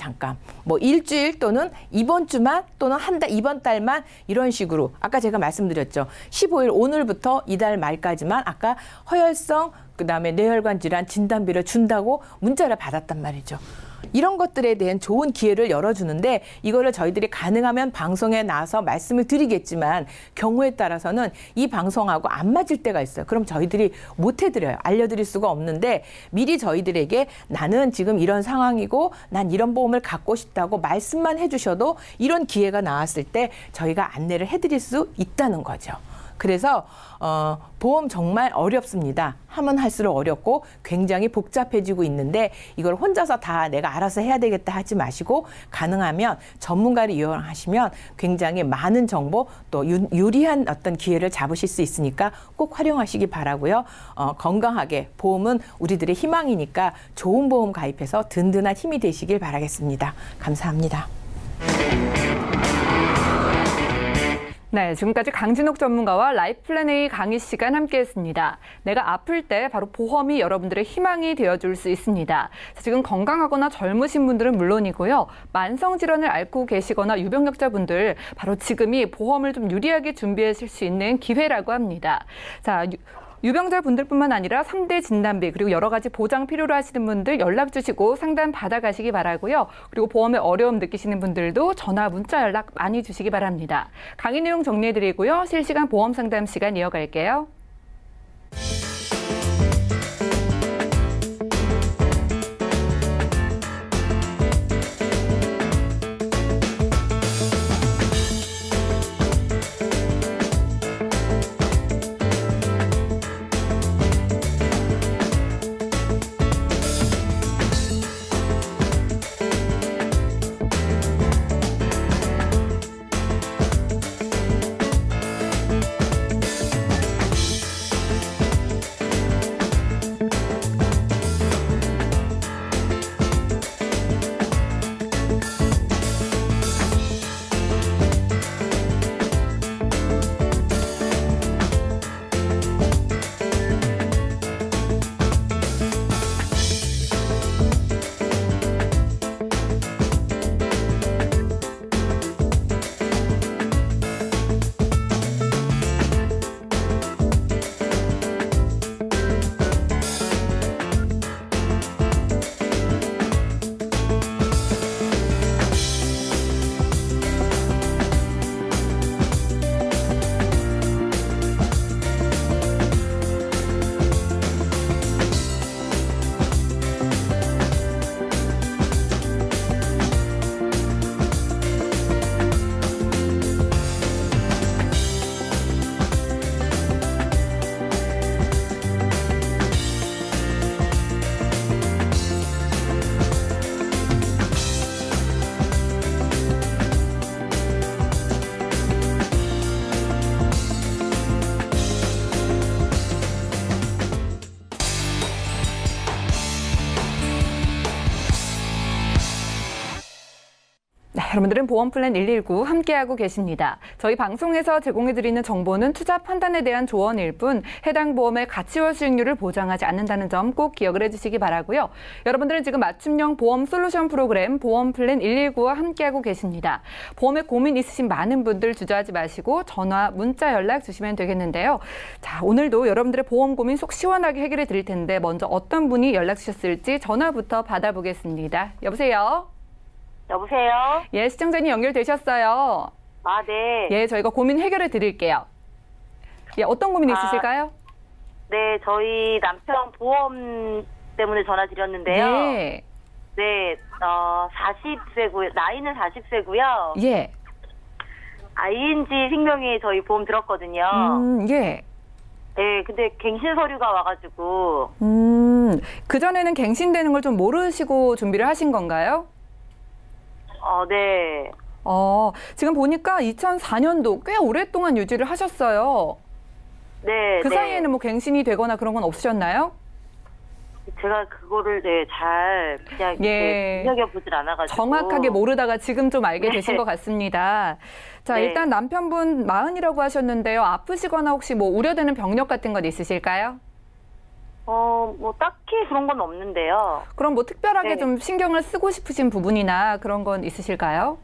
뭐 일주일 또는 이번 주만 또는 한 달, 이번 달만 이런 식으로 아까 제가 말씀드렸죠. 15일 오늘부터 이달 말까지만 아까 허혈성 그다음에 뇌혈관 질환 진단비를 준다고 문자를 받았단 말이죠. 이런 것들에 대한 좋은 기회를 열어주는데 이거를 저희들이 가능하면 방송에 나와서 말씀을 드리겠지만 경우에 따라서는 이 방송하고 안 맞을 때가 있어요. 그럼 저희들이 못 해드려요. 알려드릴 수가 없는데 미리 저희들에게 나는 지금 이런 상황이고 난 이런 보험을 갖고 싶다고 말씀만 해주셔도 이런 기회가 나왔을 때 저희가 안내를 해드릴 수 있다는 거죠. 그래서 보험 정말 어렵습니다. 하면 할수록 어렵고 굉장히 복잡해지고 있는데 이걸 혼자서 다 내가 알아서 해야 되겠다 하지 마시고 가능하면 전문가를 이용하시면 굉장히 많은 정보 또 유리한 어떤 기회를 잡으실 수 있으니까 꼭 활용하시기 바라고요. 건강하게 보험은 우리들의 희망이니까 좋은 보험 가입해서 든든한 힘이 되시길 바라겠습니다. 감사합니다. 네, 지금까지 강진옥 전문가와 라이프플랜 A 강의 시간 함께했습니다. 내가 아플 때 바로 보험이 여러분들의 희망이 되어줄 수 있습니다. 지금 건강하거나 젊으신 분들은 물론이고요. 만성질환을 앓고 계시거나 유병력자분들 바로 지금이 보험을 좀 유리하게 준비하실 수 있는 기회라고 합니다. 자, 유병자분들뿐만 아니라 3대 진단비 그리고 여러 가지 보장 필요로 하시는 분들 연락 주시고 상담 받아가시기 바라고요. 그리고 보험에 어려움 느끼시는 분들도 전화, 문자 연락 많이 주시기 바랍니다. 강의 내용 정리해드리고요. 실시간 보험 상담 시간 이어갈게요. 여러분들은 보험플랜 119 함께하고 계십니다. 저희 방송에서 제공해드리는 정보는 투자 판단에 대한 조언일 뿐 해당 보험의 가치와 수익률을 보장하지 않는다는 점 꼭 기억을 해주시기 바라고요. 여러분들은 지금 맞춤형 보험 솔루션 프로그램 보험플랜 119와 함께하고 계십니다. 보험에 고민 있으신 많은 분들 주저하지 마시고 전화, 문자 연락 주시면 되겠는데요. 자, 오늘도 여러분들의 보험 고민 속 시원하게 해결해 드릴 텐데 먼저 어떤 분이 연락 주셨을지 전화부터 받아보겠습니다. 여보세요? 여보세요? 예, 시청자님 연결되셨어요. 아, 네. 예, 저희가 고민 해결해 드릴게요. 예, 어떤 고민 있으실까요? 네, 저희 남편 보험 때문에 전화 드렸는데요. 네. 네, 40세고요. 나이는 40세고요. 예. ING 생명에 저희 보험 들었거든요. 예. 네, 근데 갱신 서류가 와가지고. 그전에는 갱신되는 걸 좀 모르시고 준비를 하신 건가요? 네. 지금 보니까 2004년도 꽤 오랫동안 유지를 하셨어요. 네. 그 네. 사이에는 뭐 갱신이 되거나 그런 건 없으셨나요? 제가 그거를 잘 그냥 예. 눈여겨보질 않아가지고. 정확하게 모르다가 지금 좀 알게 되신 것 같습니다. 자, 네. 일단 남편분 40이라고 하셨는데요. 아프시거나 혹시 뭐 우려되는 병력 같은 것 있으실까요? 뭐 딱히 그런 건 없는데요. 그럼 뭐 특별하게 네. 좀 신경을 쓰고 싶으신 부분이나 그런 건 있으실까요?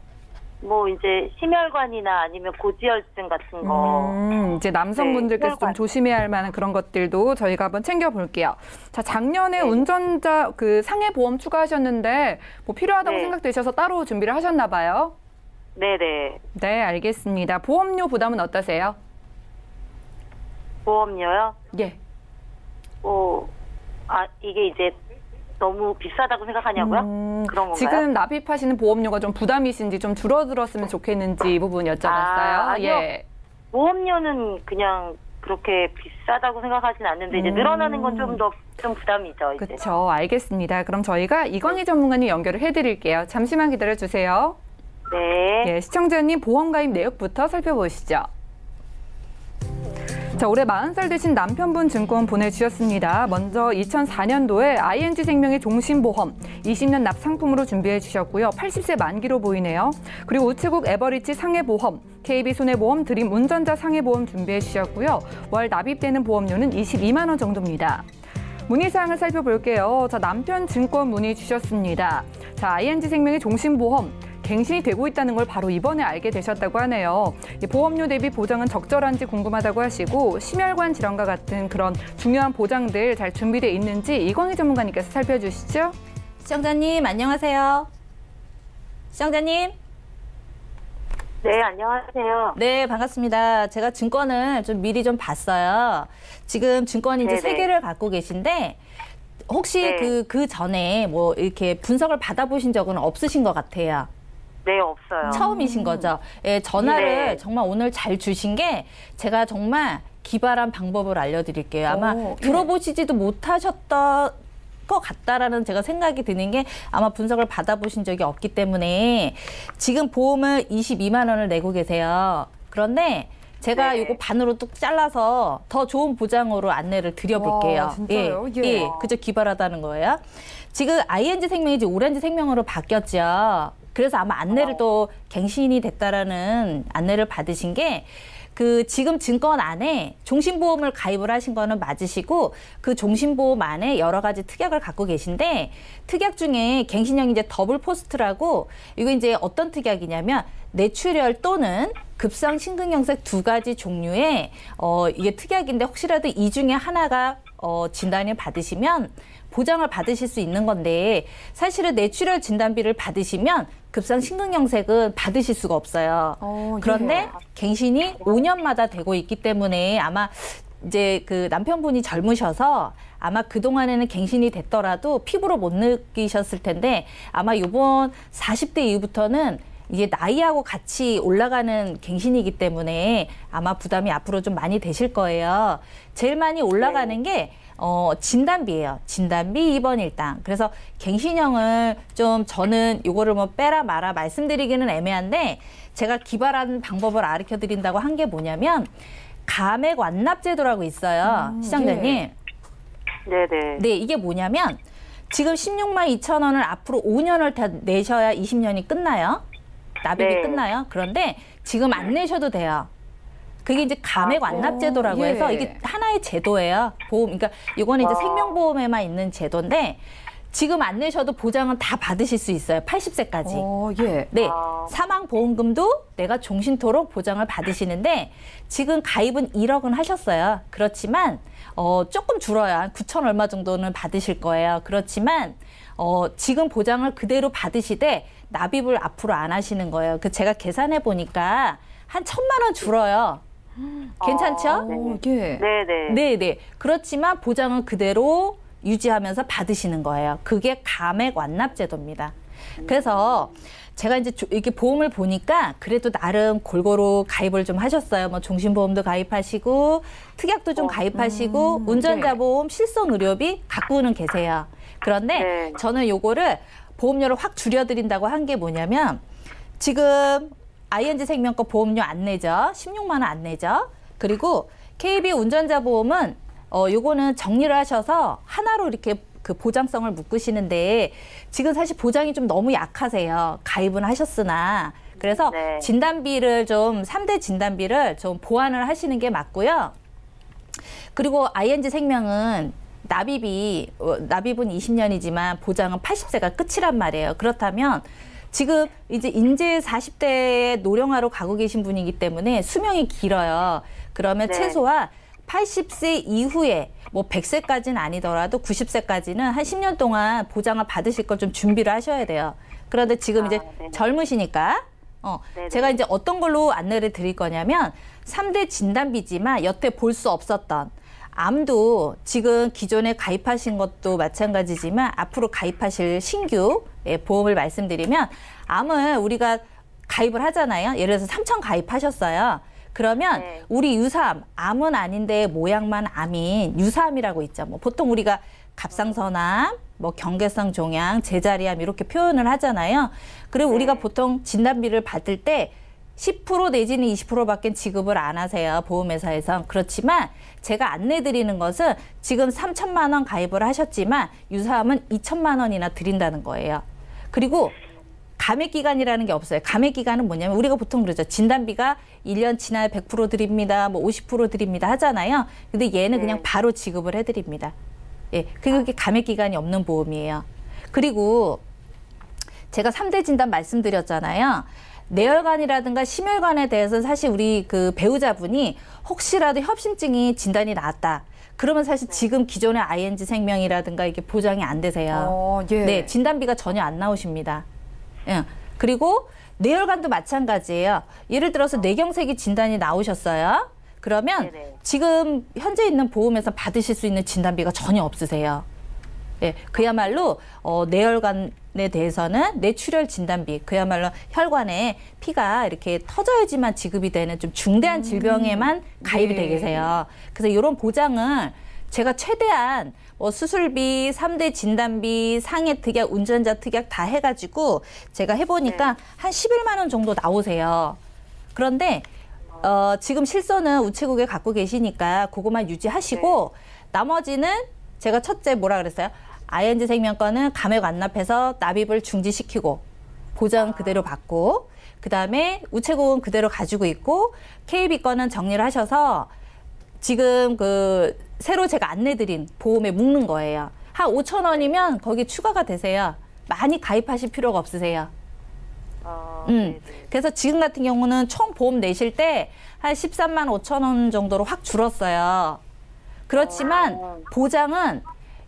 뭐 이제 심혈관이나 아니면 고지혈증 같은 거. 이제 남성분들께서 네, 좀 조심해야 할 만한 그런 것들도 저희가 한번 챙겨볼게요. 자, 작년에 네. 운전자 그 상해 보험 추가하셨는데 뭐 필요하다고 네. 생각되셔서 따로 준비를 하셨나 봐요. 네네. 네, 알겠습니다. 보험료 부담은 어떠세요? 보험료요? 예. 이게 이제 너무 비싸다고 생각하냐고요? 그런 건가요? 지금 납입하시는 보험료가 좀 부담이신지 좀 줄어들었으면 좋겠는지 이 부분 여쭤봤어요. 아니요. 예. 보험료는 그냥 그렇게 비싸다고 생각하진 않는데 이제 늘어나는 건 좀 부담이죠. 이제. 그렇죠. 알겠습니다. 그럼 저희가 이광희 전문가님 연결을 해드릴게요. 잠시만 기다려주세요. 네. 예, 시청자님 보험 가입 내역부터 살펴보시죠. 자, 올해 40살 되신 남편분 증권 보내주셨습니다. 먼저 2004년도에 ING생명의 종신보험 20년 납 상품으로 준비해 주셨고요. 80세 만기로 보이네요. 그리고 우체국 에버리지 상해보험, KB손해보험 드림 운전자 상해보험 준비해 주셨고요. 월 납입되는 보험료는 22만 원 정도입니다. 문의사항을 살펴볼게요. 자, 남편 증권 문의 주셨습니다. 자, ING생명의 종신보험 갱신이 되고 있다는 걸 바로 이번에 알게 되셨다고 하네요. 보험료 대비 보장은 적절한지 궁금하다고 하시고 심혈관 질환과 같은 그런 중요한 보장들 잘 준비되어 있는지 이광희 전문가님께서 살펴주시죠. 시청자님 안녕하세요. 시청자님. 네, 안녕하세요. 네, 반갑습니다. 제가 증권을 좀 미리 좀 봤어요. 지금 증권이 이제 네네. 3개를 갖고 계신데 혹시 네. 그 전에 뭐 이렇게 분석을 받아보신 적은 없으신 것 같아요. 네, 없어요. 처음이신 거죠. 예, 전화를 네. 정말 오늘 잘 주신 게 제가 정말 기발한 방법을 알려드릴게요. 아마 예. 들어보시지도 못하셨던 것 같다라는 제가 생각이 드는 게 아마 분석을 받아보신 적이 없기 때문에 지금 보험을 22만 원을 내고 계세요. 그런데 제가 네. 이거 반으로 뚝 잘라서 더 좋은 보장으로 안내를 드려볼게요. 와, 진짜요? 예. 예, 그저 기발하다는 거예요. 지금 ING생명이 이제 오렌지생명으로 바뀌었죠. 그래서 아마 안내를 또 갱신이 됐다라는 안내를 받으신 게 그 지금 증권 안에 종신보험을 가입을 하신 거는 맞으시고 그 종신보험 안에 여러 가지 특약을 갖고 계신데 특약 중에 갱신형 이제 더블 포스트라고 이거 이제 어떤 특약이냐면 뇌출혈 또는 급성 심근경색 2가지 종류의 이게 특약인데 혹시라도 이 중에 하나가 진단을 받으시면 보장을 받으실 수 있는 건데 사실은 뇌출혈 진단비를 받으시면 급성 심근경색은 받으실 수가 없어요. 그런데 갱신이 5년마다 되고 있기 때문에 아마 이제 그 남편분이 젊으셔서 아마 그동안에는 갱신이 됐더라도 피부로 못 느끼셨을 텐데 아마 요번 40대 이후부터는 이게 나이하고 같이 올라가는 갱신이기 때문에 아마 부담이 앞으로 좀 많이 되실 거예요. 제일 많이 올라가는 게 진단비예요. 진단비 2번 일당. 그래서 갱신형을 좀 저는 이거를 뭐 빼라 마라 말씀드리기는 애매한데 제가 기발한 방법을 가르쳐 드린다고 한 게 뭐냐면 감액 완납 제도라고 있어요. 시청자님. 예. 네네. 네, 이게 뭐냐면 지금 16만 2천 원을 앞으로 5년을 다 내셔야 20년이 끝나요. 납입이 네. 끝나요. 그런데 지금 안 내셔도 돼요. 그게 이제 감액 완납 제도라고 예. 해서 이게 하나의 제도예요. 보험. 그러니까 이거는 이제 와. 생명보험에만 있는 제도인데 지금 안 내셔도 보장은 다 받으실 수 있어요. 80세까지. 예. 네, 아. 사망보험금도 내가 종신토록 보장을 받으시는데 지금 가입은 1억은 하셨어요. 그렇지만 조금 줄어요. 한 9천 얼마 정도는 받으실 거예요. 그렇지만 지금 보장을 그대로 받으시되 납입을 앞으로 안 하시는 거예요. 그 제가 계산해 보니까 한 1,000만 원 줄어요. 괜찮죠? 예. 네네. 네. 그렇지만 보장은 그대로 유지하면서 받으시는 거예요. 그게 감액 완납 제도입니다. 그래서 제가 이제 이렇게 보험을 보니까 그래도 나름 골고루 가입을 좀 하셨어요. 뭐 종신보험도 가입하시고 특약도 좀 가입하시고 운전자 보험 실손 의료비 갖고는 계세요. 그런데 네. 저는 요거를 보험료를 확 줄여드린다고 한 게 뭐냐면 지금 ING생명 거 보험료 안 내죠. 16만 원 안 내죠. 그리고 KB 운전자 보험은 요거는 정리를 하셔서 하나로 이렇게 그 보장성을 묶으시는데 지금 사실 보장이 좀 너무 약하세요. 가입은 하셨으나. 그래서 네. 진단비를 좀 3대 진단비를 좀 보완을 하시는 게 맞고요. 그리고 ING 생명은 납입은 20년이지만 보장은 80세가 끝이란 말이에요. 그렇다면 지금 이제 인제 40대에 노령화로 가고 계신 분이기 때문에 수명이 길어요. 그러면 네. 최소한 80세 이후에 뭐 100세까지는 아니더라도 90세까지는 한 10년 동안 보장을 받으실 걸 좀 준비를 하셔야 돼요. 그런데 지금 이제 네네. 젊으시니까 네네. 제가 이제 어떤 걸로 안내를 드릴 거냐면 3대 진단비지만 여태 볼 수 없었던 암도 지금 기존에 가입하신 것도 마찬가지지만 앞으로 가입하실 신규 보험을 말씀드리면 암을 우리가 가입을 하잖아요. 예를 들어서 3천 가입하셨어요. 그러면 네. 우리 유사암, 암은 아닌데 모양만 암인 유사암이라고 있죠. 뭐 보통 우리가 갑상선암, 뭐 경계성 종양, 제자리암 이렇게 표현을 하잖아요. 그리고 네. 우리가 보통 진단비를 받을 때 10% 내지는 20%밖에 지급을 안 하세요. 보험회사에선. 그렇지만 제가 안내드리는 것은 지금 3천만 원 가입을 하셨지만 유사암은 2천만 원이나 드린다는 거예요. 그리고 감액기간이라는 게 없어요. 감액기간은 뭐냐면 우리가 보통 그러죠. 진단비가 1년 지나야 100% 드립니다. 뭐 50% 드립니다 하잖아요. 근데 얘는 그냥 바로 지급을 해드립니다. 예, 그게 감액기간이 없는 보험이에요. 그리고 제가 3대 진단 말씀드렸잖아요. 뇌혈관이라든가 심혈관에 대해서 사실 우리 그 배우자분이 혹시라도 협심증이 진단이 나왔다. 그러면 사실 지금 기존의 ING 생명이라든가 이게 보장이 안 되세요. 예. 네, 진단비가 전혀 안 나오십니다. 예. 그리고 뇌혈관도 마찬가지예요. 예를 들어서 뇌경색이 진단이 나오셨어요. 그러면 네네. 지금 현재 있는 보험에서 받으실 수 있는 진단비가 전혀 없으세요. 예, 그야말로 뇌혈관에 대해서는 뇌출혈 진단비, 그야말로 혈관에 피가 이렇게 터져야지만 지급이 되는 좀 중대한 질병에만 가입이 되게 계세요. 그래서 이런 보장을 제가 최대한 뭐 수술비, 3대 진단비, 상해 특약, 운전자 특약 다 해가지고 제가 해보니까 한 11만 원 정도 나오세요. 그런데 지금 실손은 우체국에 갖고 계시니까 그것만 유지하시고 나머지는 제가 첫째 뭐라 그랬어요? ING 생명 거는 감액 완납해서 납입을 중지시키고 보장 그대로 받고 그다음에 우체국은 그대로 가지고 있고 KB 거는 정리를 하셔서 지금 그 새로 제가 안내드린 보험에 묶는 거예요. 한 5천 원이면 거기 추가가 되세요. 많이 가입하실 필요가 없으세요. 네네. 그래서 지금 같은 경우는 총 보험 내실 때 한 13만 5천 원 정도로 확 줄었어요. 그렇지만 보장은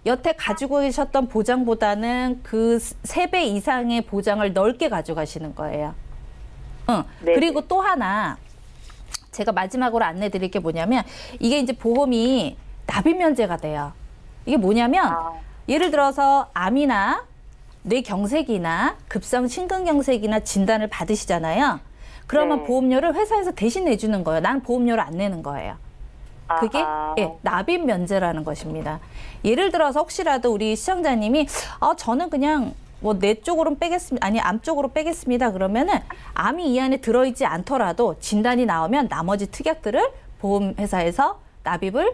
여태 가지고 계셨던 보장보다는 그 3배 이상의 보장을 넓게 가져가시는 거예요. 네. 그리고 또 하나 제가 마지막으로 안내 드릴 게 뭐냐면 이게 이제 보험이 납입 면제가 돼요. 이게 뭐냐면 예를 들어서 암이나 뇌경색이나 급성 심근경색이나 진단을 받으시잖아요. 그러면 네. 보험료를 회사에서 대신 내주는 거예요. 난 보험료를 안 내는 거예요. 그게 납입 면제라는 것입니다. 예를 들어서 혹시라도 우리 시청자님이 저는 그냥 뭐 뇌 쪽으로는 빼겠습니다. 아니 암 쪽으로 빼겠습니다. 그러면은 암이 이 안에 들어있지 않더라도 진단이 나오면 나머지 특약들을 보험회사에서 납입을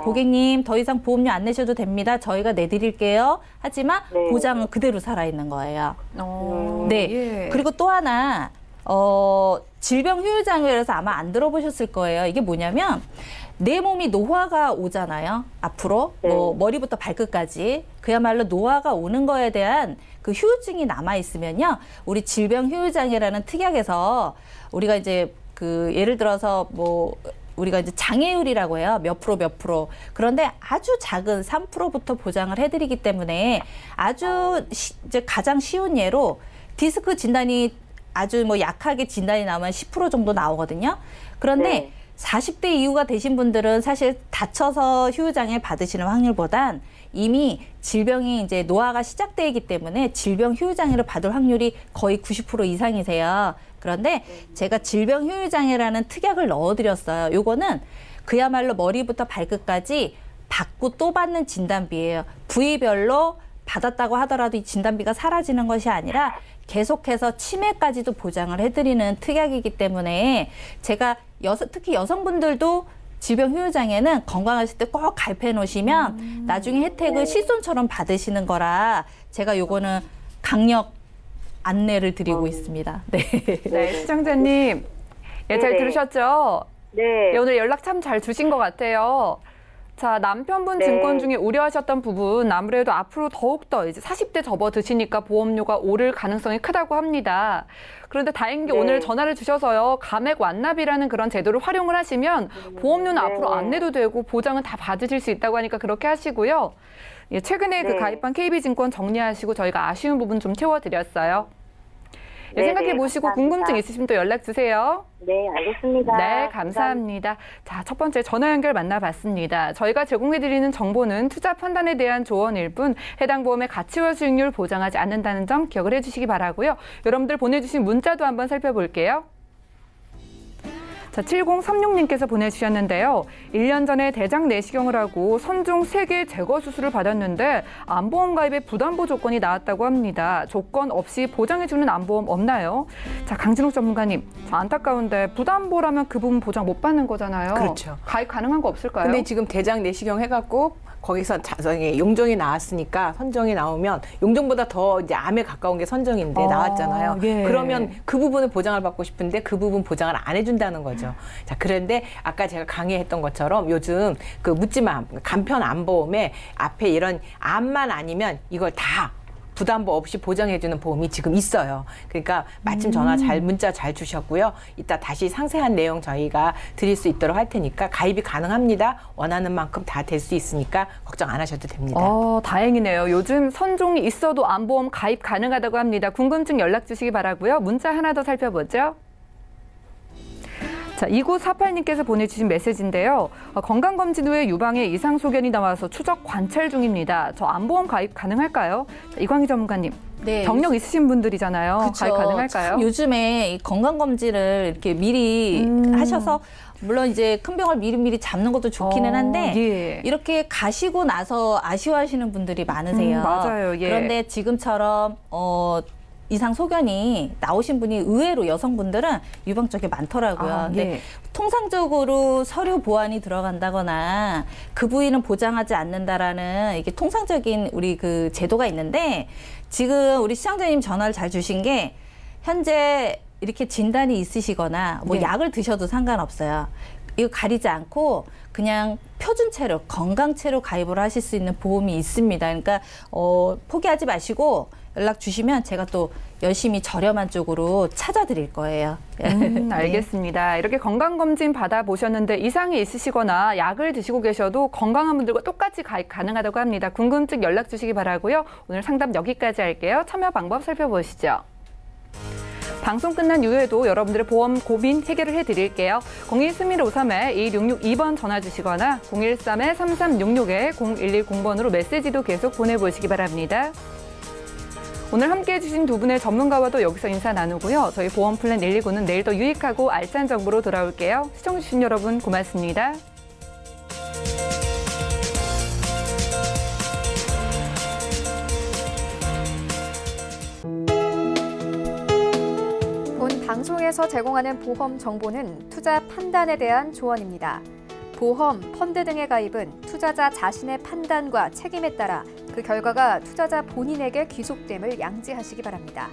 고객님 더 이상 보험료 안 내셔도 됩니다. 저희가 내드릴게요. 하지만 네. 보장은 그대로 살아있는 거예요. 네. 예. 그리고 또 하나 질병 후유장애라서 아마 안 들어보셨을 거예요. 이게 뭐냐면 내 몸이 노화가 오잖아요. 앞으로 뭐 머리부터 발끝까지 그야말로 노화가 오는 거에 대한 그 후유증이 남아 있으면요. 우리 질병 후유장애라는 특약에서 우리가 이제 그 예를 들어서 뭐 우리가 이제 장애율이라고 해요. 몇 프로. 그런데 아주 작은 3%부터 보장을 해드리기 때문에 아주 이제 가장 쉬운 예로 디스크 진단이 아주 뭐 약하게 진단이 나오면 10% 정도 나오거든요. 그런데 40대 이후가 되신 분들은 사실 다쳐서 후유장애 받으시는 확률보단 이미 질병이 이제 노화가 시작되어 있기 때문에 질병 후유장애를 받을 확률이 거의 90% 이상이세요. 그런데 제가 질병 후유장애라는 특약을 넣어드렸어요. 요거는 그야말로 머리부터 발끝까지 받고 또 받는 진단비예요. 부위별로 받았다고 하더라도 이 진단비가 사라지는 것이 아니라 계속해서 치매까지도 보장을 해드리는 특약이기 때문에 제가 특히 여성분들도 질병 후유장에는 건강하실 때 꼭 가입해 놓으시면 나중에 혜택을 실손처럼 받으시는 거라 제가 요거는 강력 안내를 드리고 있습니다. 네. 네, 시청자님. 예, 잘 네네. 들으셨죠? 네. 예, 오늘 연락 참 잘 주신 것 같아요. 자, 남편분 네. 증권 중에 우려하셨던 부분 아무래도 앞으로 더욱더 이제 40대 접어드시니까 보험료가 오를 가능성이 크다고 합니다. 그런데 다행인 게 네. 오늘 전화를 주셔서요. 감액 완납이라는 그런 제도를 활용을 하시면 보험료는 네. 앞으로 안 내도 되고 보장은 다 받으실 수 있다고 하니까 그렇게 하시고요. 예, 최근에 그 네. 가입한 KB증권 정리하시고 저희가 아쉬운 부분 좀 채워드렸어요. 예, 네, 생각해 네, 보시고 감사합니다. 궁금증 있으시면 또 연락 주세요. 네, 알겠습니다. 네, 감사합니다. 자, 첫 번째 전화 연결 만나봤습니다. 저희가 제공해드리는 정보는 투자 판단에 대한 조언일 뿐 해당 보험의 가치와 수익률 보장하지 않는다는 점 기억을 해주시기 바라고요. 여러분들 보내주신 문자도 한번 살펴볼게요. 자, 7036님께서 보내주셨는데요. 1년 전에 대장 내시경을 하고 선종 3개 제거 수술을 받았는데 암보험 가입에 부담보 조건이 나왔다고 합니다. 조건 없이 보장해주는 암보험 없나요? 자, 강진욱 전문가님, 저 안타까운데 부담보라면 그 부분 보장 못 받는 거잖아요. 그렇죠. 가입 가능한 거 없을까요? 근데 지금 대장 내시경 해갖고 거기서 용종이 나왔으니까 선정이 나오면 용종보다 더 이제 암에 가까운 게 선정인데 나왔잖아요. 예. 그러면 그 부분을 보장을 받고 싶은데 그 부분 보장을 안 해준다는 거죠. 자, 그런데 아까 제가 강의했던 것처럼 요즘 그 묻지마 간편 암보험에 앞에 이런 암만 아니면 이걸 다 부담보 없이 보장해주는 보험이 지금 있어요. 그러니까 마침 문자 잘 주셨고요. 이따 다시 상세한 내용 저희가 드릴 수 있도록 할 테니까 가입이 가능합니다. 원하는 만큼 다 될 수 있으니까 걱정 안 하셔도 됩니다. 다행이네요. 요즘 선종이 있어도 암보험 가입 가능하다고 합니다. 궁금증 연락 주시기 바라고요. 문자 하나 더 살펴보죠. 자, 2948님께서 보내주신 메시지인데요. 건강검진 후에 유방에 이상 소견이 나와서 추적 관찰 중입니다. 저 암보험 가입 가능할까요? 자, 이광희 전문가님, 네. 경력 있으신 분들이잖아요. 그쵸. 가입 가능할까요? 참 요즘에 이 건강검진을 이렇게 미리 하셔서 물론 이제 큰 병을 미리미리 잡는 것도 좋기는 한데 예. 이렇게 가시고 나서 아쉬워하시는 분들이 많으세요. 맞아요. 예. 그런데 지금처럼 이상 소견이 나오신 분이 의외로 여성분들은 유방 쪽에 많더라고요. 근데 예. 통상적으로 서류 보완이 들어간다거나 그 부위는 보장하지 않는다라는 이게 통상적인 우리 그 제도가 있는데 지금 우리 시청자님 전화를 잘 주신 게 현재 이렇게 진단이 있으시거나 뭐 네. 약을 드셔도 상관없어요. 이거 가리지 않고 그냥 표준체로 건강체로 가입을 하실 수 있는 보험이 있습니다. 그러니까 포기하지 마시고 연락 주시면 제가 또 열심히 저렴한 쪽으로 찾아드릴 거예요. 알겠습니다. 이렇게 건강검진 받아보셨는데 이상이 있으시거나 약을 드시고 계셔도 건강한 분들과 똑같이 가입 가능하다고 합니다. 궁금증 연락 주시기 바라고요. 오늘 상담 여기까지 할게요. 참여 방법 살펴보시죠. 방송 끝난 이후에도 여러분들의 보험 고민 해결을 해드릴게요. 02-3153-2166-2번 전화 주시거나 013-3366-0110번으로 메시지도 계속 보내보시기 바랍니다. 오늘 함께해 주신 두 분의 전문가와도 여기서 인사 나누고요. 저희 보험 플랜 119는 내일 더 유익하고 알찬 정보로 돌아올게요. 시청해주신 여러분 고맙습니다. 본 방송에서 제공하는 보험 정보는 투자 판단에 대한 조언입니다. 보험, 펀드 등의 가입은 투자자 자신의 판단과 책임에 따라 그 결과가 투자자 본인에게 귀속됨을 양지하시기 바랍니다.